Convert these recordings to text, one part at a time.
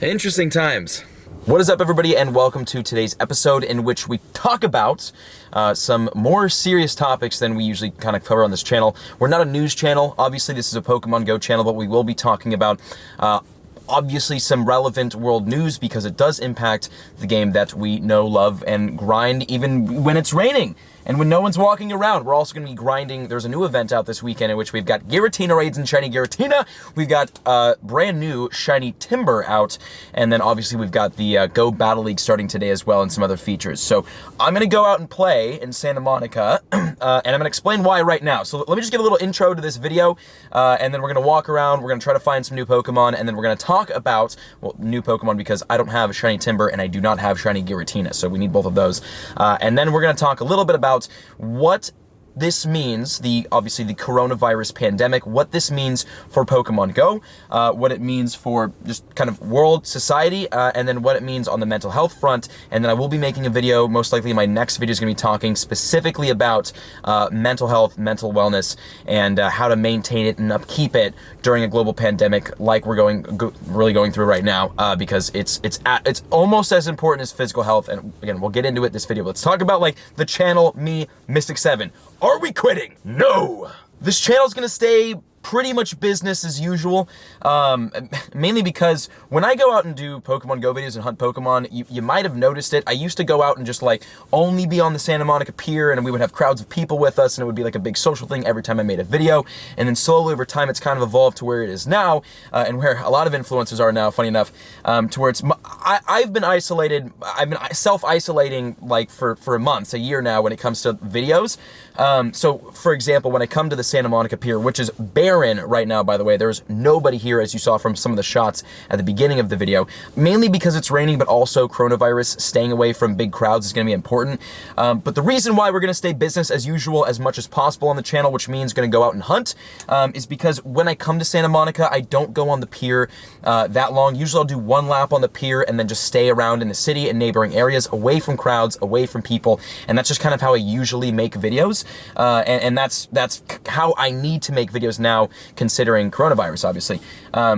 Interesting times. What is up, everybody, and welcome to today's episode in which we talk about some more serious topics than we usually kind of cover on this channel. We're not a news channel. Obviously, this is a Pokemon Go channel, but we will be talking about obviously some relevant world news because it does impact the game that we know, love, and grind even when it's raining. And when no one's walking around, we're also going to be grinding. There's a new event out this weekend in which we've got GIRATINA raids and Shiny GIRATINA. We've got brand new Shiny Timber out. And then obviously we've got the Go Battle League starting today as well and some other features. So I'm going to go out and play in Santa Monica and I'm going to explain why right now. So let me just give a little intro to this video and then we're going to walk around. We're going to try to find some new Pokemon and then we're going to talk about, well, new Pokemon because I don't have a Shiny Timber and I do not have Shiny GIRATINA. So we need both of those. And then we're going to talk a little bit about what this means, obviously the coronavirus pandemic, what this means for Pokemon Go, what it means for just kind of world society, and then what it means on the mental health front. And then I will be making a video, most likely my next video is going to be talking specifically about mental health, mental wellness, and how to maintain it and upkeep it during a global pandemic like we're really going through right now, because it's almost as important as physical health. And again, we'll get into it in this video. But let's talk about like the channel, me, Mystic 7. Are we quitting? No! This channel's gonna stay pretty much business as usual, mainly because when I go out and do Pokemon Go videos and hunt Pokemon, you might have noticed it. I used to go out and just like only be on the Santa Monica Pier and we would have crowds of people with us and it would be like a big social thing every time I made a video. And then slowly over time, it's kind of evolved to where it is now and where a lot of influencers are now, funny enough, to where it's, I've been isolated, I've been self-isolating like for a month, a year now when it comes to videos. So for example, when I come to the Santa Monica Pier, which is barren right now, by the way, there's nobody here as you saw from some of the shots at the beginning of the video, mainly because it's raining, but also coronavirus, staying away from big crowds is going to be important. But the reason why we're going to stay business as usual as much as possible on the channel, which means going to go out and hunt, is because when I come to Santa Monica, I don't go on the pier that long. Usually I'll do one lap on the pier and then just stay around in the city and neighboring areas, away from crowds, away from people, and that's just kind of how I usually make videos, and that's how I need to make videos now, considering coronavirus, obviously.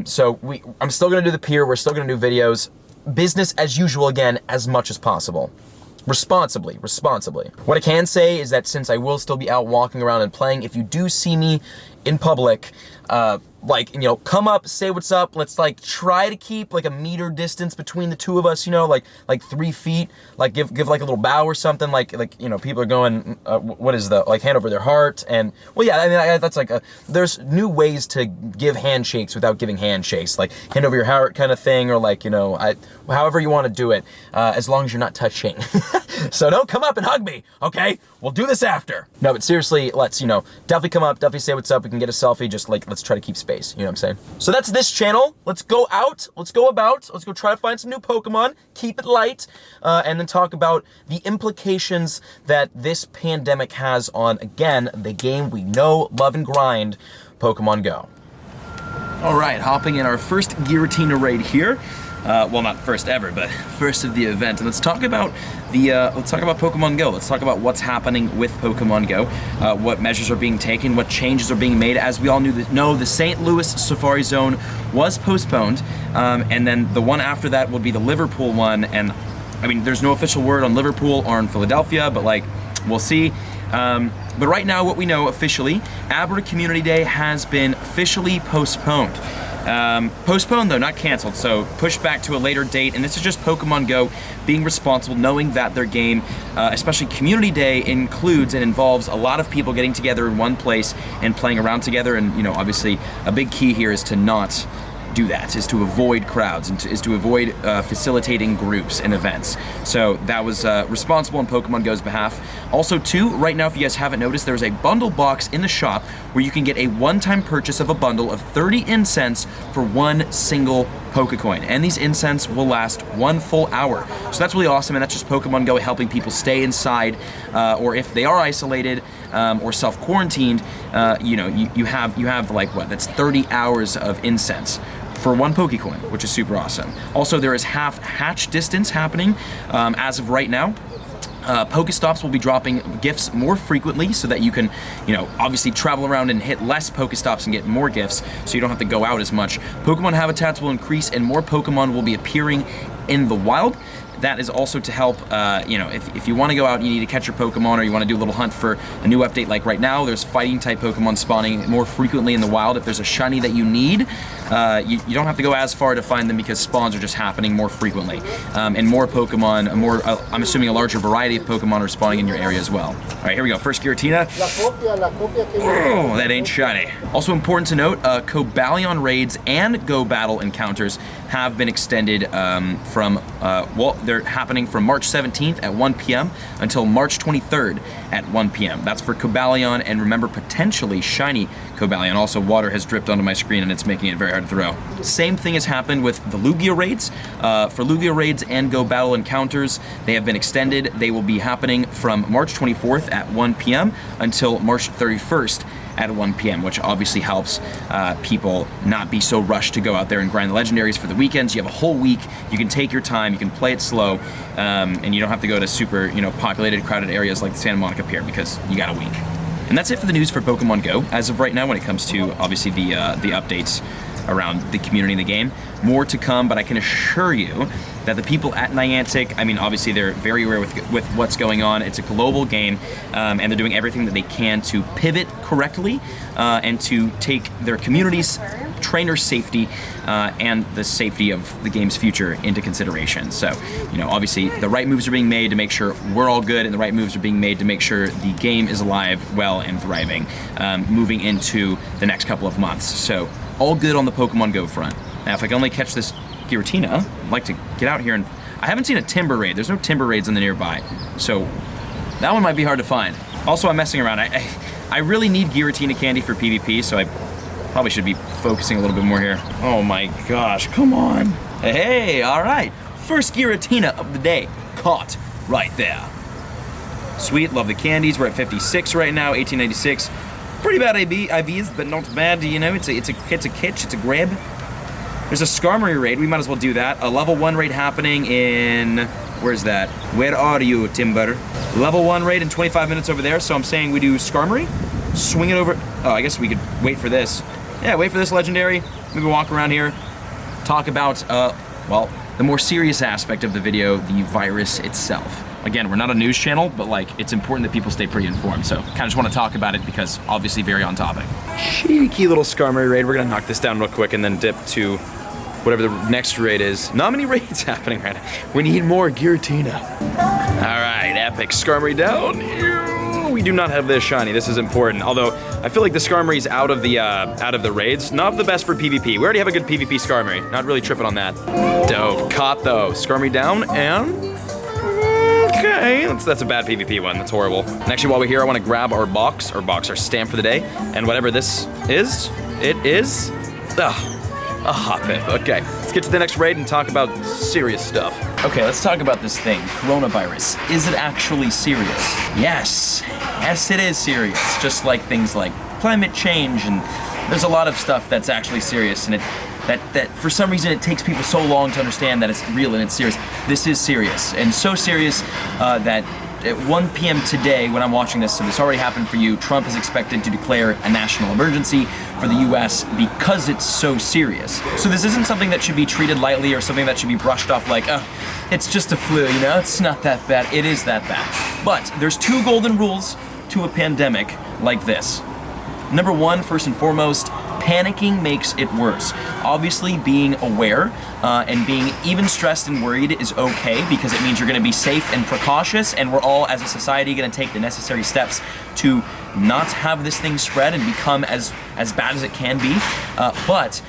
So I'm still gonna do the pier, we're still gonna do videos, business as usual again, as much as possible. Responsibly. What I can say is that since I will still be out walking around and playing, if you do see me in public, like, you know, come up, say what's up, let's like try to keep like a meter distance between the two of us, you know, like 3 feet, like give like a little bow or something, like, you know, people are going, what is the, like hand over their heart, and, well, yeah, I mean, that's like there's new ways to give handshakes without giving handshakes, like hand over your heart kind of thing, or like, you know, however you want to do it, as long as you're not touching. So don't come up and hug me, okay? We'll do this after. No, but seriously, let's, you know, definitely come up, definitely say what's up, we can get a selfie, just like, let's try to keep space, you know what I'm saying? So that's this channel. Let's go out, let's go try to find some new Pokemon, keep it light, and then talk about the implications that this pandemic has on, again, the game we know, love, and grind, Pokemon Go. All right, hopping in our first GIRATINA raid here. Well, not first ever, but first of the event. And let's talk about Pokemon Go. Let's talk about what's happening with Pokemon Go, what measures are being taken, what changes are being made. As we all know, the St. Louis Safari Zone was postponed, and then the one after that will be the Liverpool one. And I mean, there's no official word on Liverpool or on Philadelphia, but like, we'll see. But right now, what we know officially, Abra Community Day has been officially postponed. Postponed though, not canceled, so pushed back to a later date, and this is just Pokemon Go being responsible, knowing that their game, especially Community Day, includes and involves a lot of people getting together in one place and playing around together, and you know, obviously a big key here is to not do that, is to avoid crowds and is to avoid facilitating groups and events. So that was responsible on Pokemon Go's behalf. Also too, right now, if you guys haven't noticed, there's a bundle box in the shop where you can get a one-time purchase of a bundle of 30 incense for one single Pokecoin, and these incense will last 1 full hour. So that's really awesome, and that's just Pokemon Go helping people stay inside, or if they are isolated or self-quarantined, you know, you have like what? That's 30 hours of incense for one Pokecoin, which is super awesome. Also, there is half hatch distance happening as of right now. Pokestops will be dropping gifts more frequently so that you can, you know, obviously travel around and hit less Pokestops and get more gifts so you don't have to go out as much. Pokemon habitats will increase and more Pokemon will be appearing in the wild. That is also to help, you know, if you want to go out and you need to catch your Pokemon or you want to do a little hunt for a new update, like right now, there's fighting type Pokemon spawning more frequently in the wild. If there's a shiny that you need, you don't have to go as far to find them because spawns are just happening more frequently. And more Pokemon, I'm assuming a larger variety of Pokemon are spawning in your area as well. All right, here we go. First Giratina. Oh, that ain't shiny. Also important to note, Cobalion raids and Go Battle encounters have been extended from, well, they're happening from March 17th at 1 p.m. until March 23rd at 1 p.m. That's for Cobalion, and remember, potentially shiny Cobalion. Also, water has dripped onto my screen and it's making it very hard to throw. Same thing has happened with the Lugia raids. For Lugia raids and Go Battle encounters, they have been extended. They will be happening from March 24th at 1 p.m. until March 31st at 1 p.m., which obviously helps people not be so rushed to go out there and grind the legendaries for the weekends. You have a whole week. You can take your time. You can play it slow, and you don't have to go to super, you know, populated, crowded areas like the Santa Monica Pier because you got a week. And that's it for the news for Pokemon Go as of right now when it comes to obviously the updates around the community in the game. More to come, but I can assure you that the people at Niantic, I mean, obviously they're very aware with what's going on. It's a global game, and they're doing everything that they can to pivot correctly and to take their community's trainer safety and the safety of the game's future into consideration. So, you know, obviously the right moves are being made to make sure we're all good, and the right moves are being made to make sure the game is alive, well, and thriving, moving into the next couple of months. So, all good on the Pokemon Go front. Now, if I can only catch this Giratina, I'd like to get out here and... I haven't seen a Timber raid. There's no Timber raids in the nearby. So, that one might be hard to find. Also, I'm messing around. I really need Giratina candy for PvP, so I probably should be focusing a little bit more here. Oh my gosh, come on. Hey, all right. First Giratina of the day. Caught right there. Sweet, love the candies. We're at 56 right now, 1896. Pretty bad IVs, but not bad. You know, it's a catch, it's a grab. There's a Skarmory raid. We might as well do that. A level 1 raid happening in... Where's that? Where are you, Timber? Level 1 raid in 25 minutes over there. So I'm saying we do Skarmory. Swing it over... Oh, I guess we could wait for this. Yeah, wait for this legendary. Maybe walk around here. Talk about, well, the more serious aspect of the video, the virus itself. Again, we're not a news channel, but like, it's important that people stay pretty informed. So kind of just want to talk about it because obviously very on topic. Cheeky little Skarmory raid. We're gonna knock this down real quick and then dip to whatever the next raid is. Not many raids happening right now. We need more Giratina. All right, epic Skarmory down. We do not have this shiny. This is important. Although I feel like the Skarmory's out of the raids. Not the best for PvP. We already have a good PvP Skarmory. Not really tripping on that. Dope. Caught though. Skarmory down and... Okay, that's a bad PvP one. That's horrible. And actually, while we're here, I want to grab our our stamp for the day, and whatever this is, it is a hot pip. Okay, let's get to the next raid and talk about serious stuff. Okay, let's talk about this thing, coronavirus. Is it actually serious? Yes, it is serious. Just like things like climate change, and there's a lot of stuff that's actually serious, and that for some reason it takes people so long to understand that it's real and it's serious. This is serious, and so serious that at 1 p.m. today, when I'm watching this, so this already happened for you, Trump is expected to declare a national emergency for the US because it's so serious. So this isn't something that should be treated lightly or something that should be brushed off like, oh, it's just a flu, you know, it's not that bad. It is that bad. But there's 2 golden rules to a pandemic like this. Number 1, first and foremost, panicking makes it worse. Obviously, being aware and being even stressed and worried is okay because it means you're going to be safe and precautious, and we're all, as a society, going to take the necessary steps to not have this thing spread and become as bad as it can be. But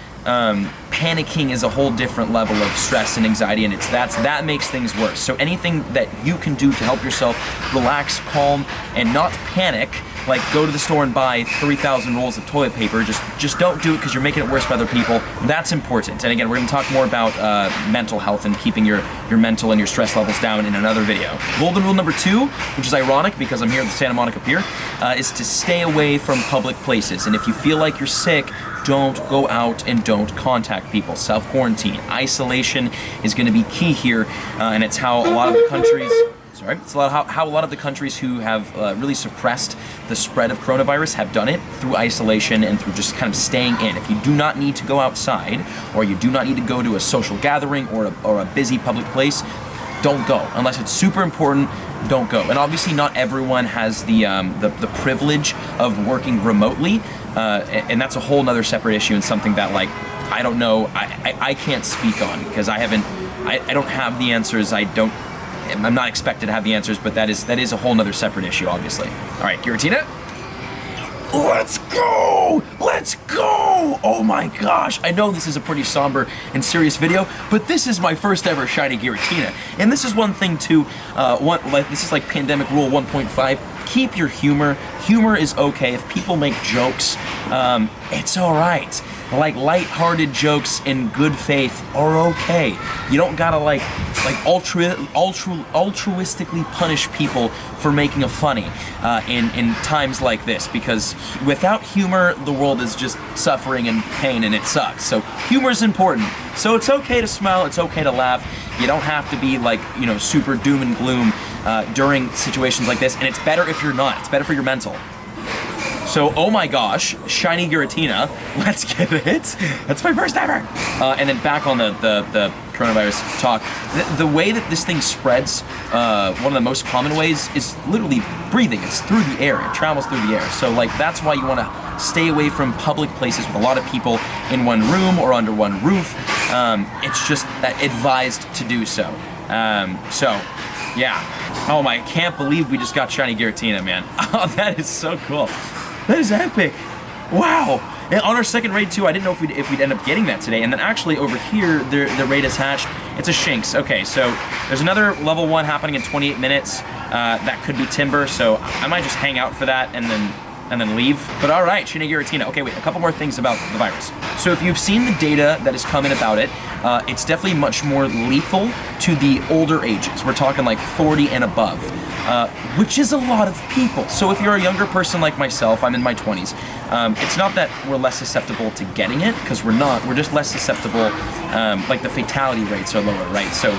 panicking is a whole different level of stress and anxiety, and that makes things worse. So anything that you can do to help yourself relax, calm, and not panic, like go to the store and buy 3,000 rolls of toilet paper, just don't do it because you're making it worse for other people. That's important. And again, we're going to talk more about mental health and keeping your mental and your stress levels down in another video. Golden rule number 2, which is ironic because I'm here at the Santa Monica Pier, is to stay away from public places. And if you feel like you're sick, don't go out and don't contact people. Self-quarantine, isolation is going to be key here, and it's how a lot of the countries Sorry. It's how a lot of the countries who have really suppressed the spread of coronavirus have done it through isolation and through just kind of staying in. If you do not need to go outside, or you do not need to go to a social gathering or a busy public place, don't go. Unless it's super important, don't go. And obviously not everyone has the privilege of working remotely, and that's a whole nother separate issue and something that, like, I don't know, I can't speak on, because I don't have the answers. I'm not expected to have the answers, but that is a whole nother separate issue, obviously. All right, Giratina, let's go! Let's go! Oh my gosh, I know this is a pretty somber and serious video, but this is my first ever shiny Giratina. And this is one thing too, this is like pandemic rule 1.5. Keep your humor. Humor is okay. If people make jokes, it's all right. Like, light-hearted jokes in good faith are okay. You don't gotta like altruistically punish people for making a funny in times like this, because without humor, the world is just suffering and pain, and it sucks. So humor is important. So it's okay to smile. It's okay to laugh. You don't have to be, like, you know, super doom and gloom during situations like this, and it's better if you're not. It's better for your mental. So, oh my gosh, shiny Giratina, let's get it. That's my first ever. And then back on the coronavirus talk, the way that this thing spreads, one of the most common ways is literally breathing. It's through the air. It travels through the air. So, like, that's why you want to stay away from public places with a lot of people in one room or under one roof. It's just advised to do so. Yeah. Oh my, I can't believe we just got shiny Giratina, man. Oh, that is so cool. That is epic. Wow. And on our second raid too, I didn't know if we'd end up getting that today. And then actually over here, the raid is hatched. It's a Shinx. Okay, so there's another level 1 happening in 28 minutes. That could be Timber, so I might just hang out for that and then leave. But all right, shiny Giratina. Okay, wait, a couple more things about the virus. So if you've seen the data that has come in about it, it's definitely much more lethal to the older ages. We're talking like 40 and above, which is a lot of people. So if you're a younger person like myself, I'm in my 20s, it's not that we're less susceptible to getting it, because we're not. We're just less susceptible, like the fatality rates are lower, right? So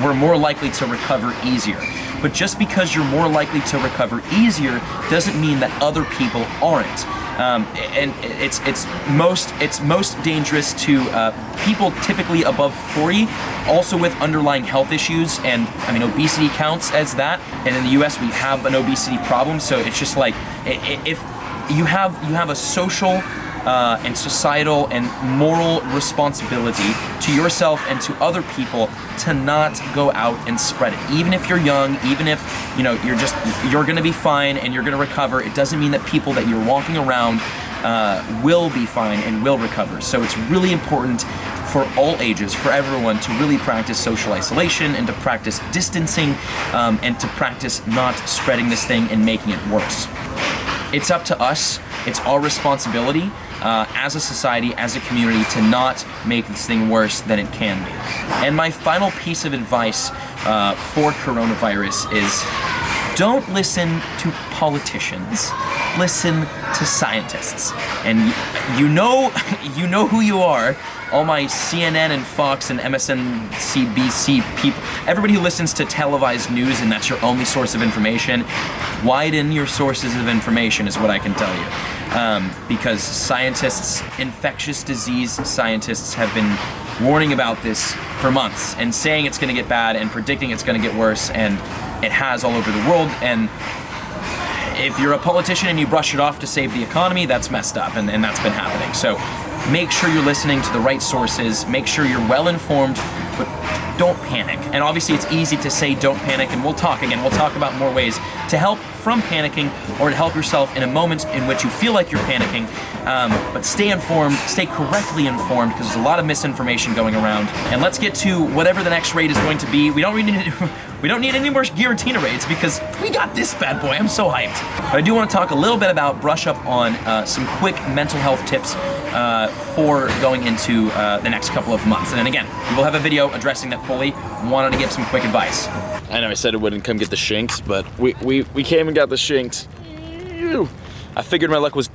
we're more likely to recover easier. But just because you're more likely to recover easier doesn't mean that other people aren't. And it's most dangerous to people typically above 40, also with underlying health issues, and I mean, obesity counts as that. And in the US, we have an obesity problem, so it's just like, if you have a social and societal and moral responsibility to yourself and to other people to not go out and spread it. Even if you're young, even if, you know, you're gonna be fine and you're gonna recover, it doesn't mean that people that you're walking around will be fine and will recover. So it's really important for all ages, for everyone, to really practice social isolation and to practice distancing, and to practice not spreading this thing and making it worse. It's up to us. It's our responsibility as a society, as a community, to not make this thing worse than it can be. And my final piece of advice for coronavirus is, don't listen to politicians. Listen to scientists. And you know who you are. All my CNN and Fox and MSNBC people, everybody who listens to televised news and that's your only source of information, widen your sources of information is what I can tell you. Because scientists, infectious disease scientists, have been warning about this for months and saying it's going to get bad and predicting it's going to get worse, and it has all over the world. And if you're a politician and you brush it off to save the economy, that's messed up, and that's been happening. So make sure you're listening to the right sources, make sure you're well informed, but don't panic. And obviously it's easy to say don't panic, and we'll talk about more ways to help from panicking or to help yourself in a moment in which you feel like you're panicking. But stay informed, stay correctly informed, because there's a lot of misinformation going around. And let's get to whatever the next raid is going to be. We don't need any more Giratina raids because we got this bad boy. I'm so hyped. But I do want to talk a little bit about, brush up on some quick mental health tips for going into the next couple of months. And then again, we will have a video addressing that fully. Wanted to give some quick advice. I know I said I wouldn't come get the Shinx, but we came and got the Shinx. I figured my luck was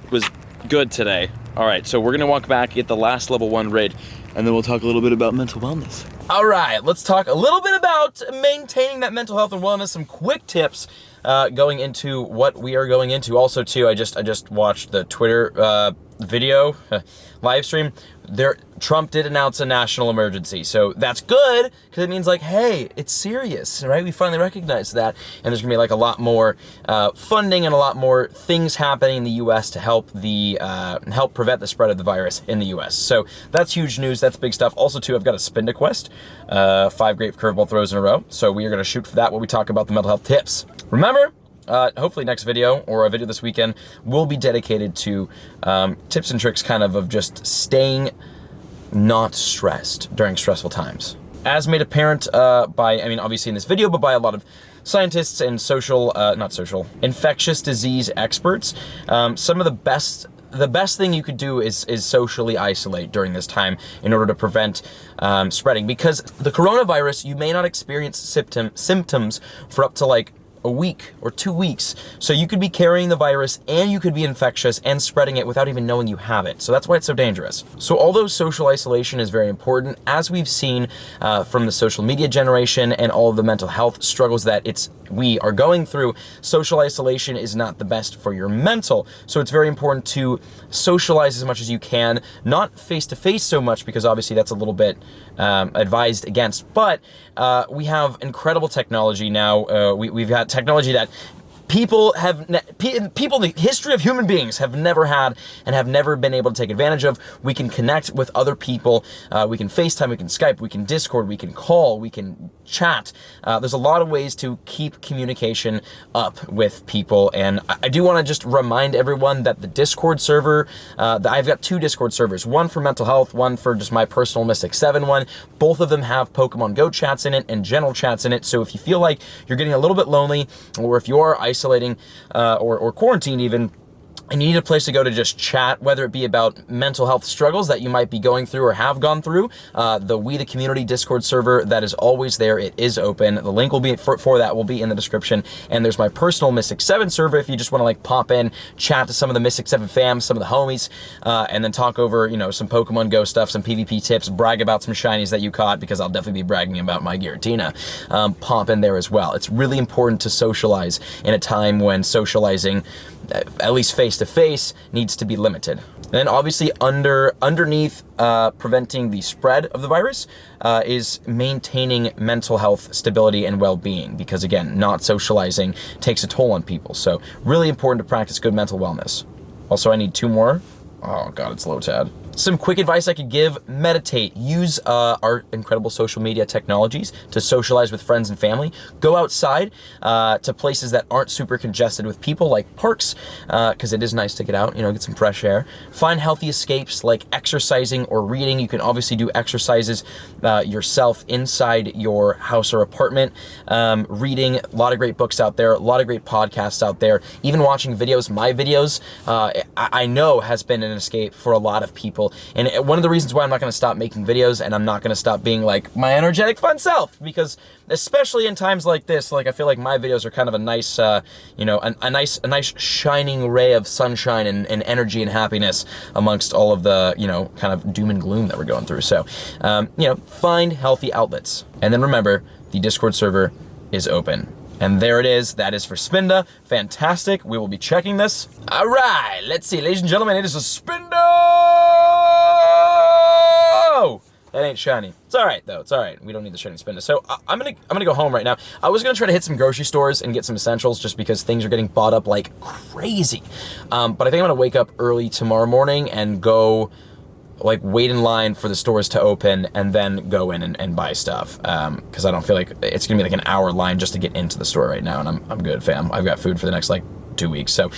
good today. All right, so we're gonna walk back, get the last level 1 raid, and then we'll talk a little bit about mental wellness. All right, let's talk a little bit about maintaining that mental health and wellness, some quick tips going into what we are going into. Also, too, I just watched the Twitter video live stream. Trump did announce a national emergency, so that's good because it means like, hey, it's serious, right? We finally recognize that, and there's gonna be like a lot more funding and a lot more things happening in the U.S. to help prevent the spread of the virus in the U.S. So that's huge news. That's big stuff. Also, too, I've got a spin to quest, 5 great curveball throws in a row. So we are gonna shoot for that while we talk about the mental health tips. Remember, hopefully next video or a video this weekend will be dedicated to tips and tricks kind of just staying not stressed during stressful times. As made apparent obviously in this video, but by a lot of scientists and infectious disease experts, some of the best thing you could do is socially isolate during this time in order to prevent spreading, because the coronavirus, you may not experience symptoms for up to like a week or 2 weeks. So you could be carrying the virus and you could be infectious and spreading it without even knowing you have it. So that's why it's so dangerous. So although social isolation is very important, as we've seen from the social media generation and all of the mental health struggles that we are going through, social isolation is not the best for your mental. So it's very important to socialize as much as you can, not face-to-face so much, because obviously that's a little bit advised against, but we have incredible technology now. We've got technology that people in the history of human beings have never had and have never been able to take advantage of. We can connect with other people. We can FaceTime, we can Skype, we can Discord, we can call, we can chat. There's a lot of ways to keep communication up with people. And I do want to just remind everyone that the Discord server, I've got 2 Discord servers, one for mental health, one for just my personal Mystic 7 one. Both of them have Pokemon GO chats in it and general chats in it. So if you feel like you're getting a little bit lonely, or if you're isolating or quarantined even, and you need a place to go to just chat, whether it be about mental health struggles that you might be going through or have gone through, the We the Community Discord server, that is always there. It is open. The link will be for that will be in the description. And there's my personal Mystic 7 server if you just want to like pop in, chat to some of the Mystic 7 fam, some of the homies, and then talk over, some Pokemon GO stuff, some PvP tips, brag about some shinies that you caught, because I'll definitely be bragging about my Giratina. Pop in there as well. It's really important to socialize in a time when socializing, at least face-to-face, needs to be limited. And then obviously underneath preventing the spread of the virus is maintaining mental health stability and well-being, because again, not socializing takes a toll on people. So really important to practice good mental wellness. Also, I need 2 more. Oh God, it's low, Tad. Some quick advice I could give: meditate. Use our incredible social media technologies to socialize with friends and family. Go outside to places that aren't super congested with people, like parks, because it is nice to get out, get some fresh air. Find healthy escapes like exercising or reading. You can obviously do exercises yourself inside your house or apartment. Reading, a lot of great books out there, a lot of great podcasts out there. Even watching videos. My videos, I know, has been an escape for a lot of people. And one of the reasons why I'm not going to stop making videos, and I'm not going to stop being like my energetic fun self, because especially in times like this, like I feel like my videos are kind of a nice, a nice shining ray of sunshine and energy and happiness amongst all of the, kind of doom and gloom that we're going through. So, find healthy outlets. And then remember, the Discord server is open. And there it is. That is for Spinda. Fantastic. We will be checking this. All right. Let's see. Ladies and gentlemen, it is a Spinda! That ain't shiny. It's all right, though. It's all right. We don't need the shiny Spinda. So I'm gonna go home right now. I was gonna try to hit some grocery stores and get some essentials, just because things are getting bought up like crazy. But I think I'm gonna wake up early tomorrow morning and go like wait in line for the stores to open and then go in and buy stuff, because I don't feel like it's gonna be like an hour line just to get into the store right now, and I'm good, fam. I've got food for the next like 2 weeks. So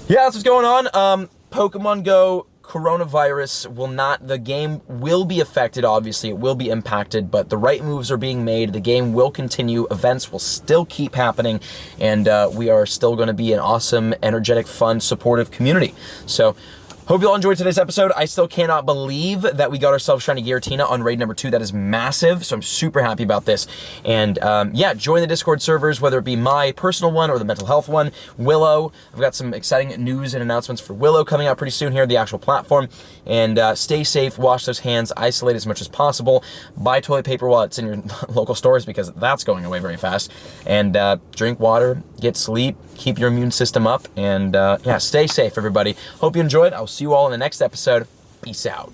yeah, that's what's going on. Pokemon GO coronavirus the game will be affected. Obviously it will be impacted, but the right moves are being made. The game will continue. Events will still keep happening, and we are still going to be an awesome, energetic, fun, supportive community. So Hope you all enjoyed today's episode. I still cannot believe that we got ourselves shiny Giratina on raid number 2. That is massive, so I'm super happy about this. And yeah, join the Discord servers, whether it be my personal one or the mental health one. Willow, I've got some exciting news and announcements for Willow coming out pretty soon here, the actual platform. And stay safe, wash those hands, isolate as much as possible, buy toilet paper while it's in your local stores because that's going away very fast. And drink water, get sleep, keep your immune system up, and yeah, stay safe, everybody. Hope you enjoyed. I'll see you all in the next episode. Peace out.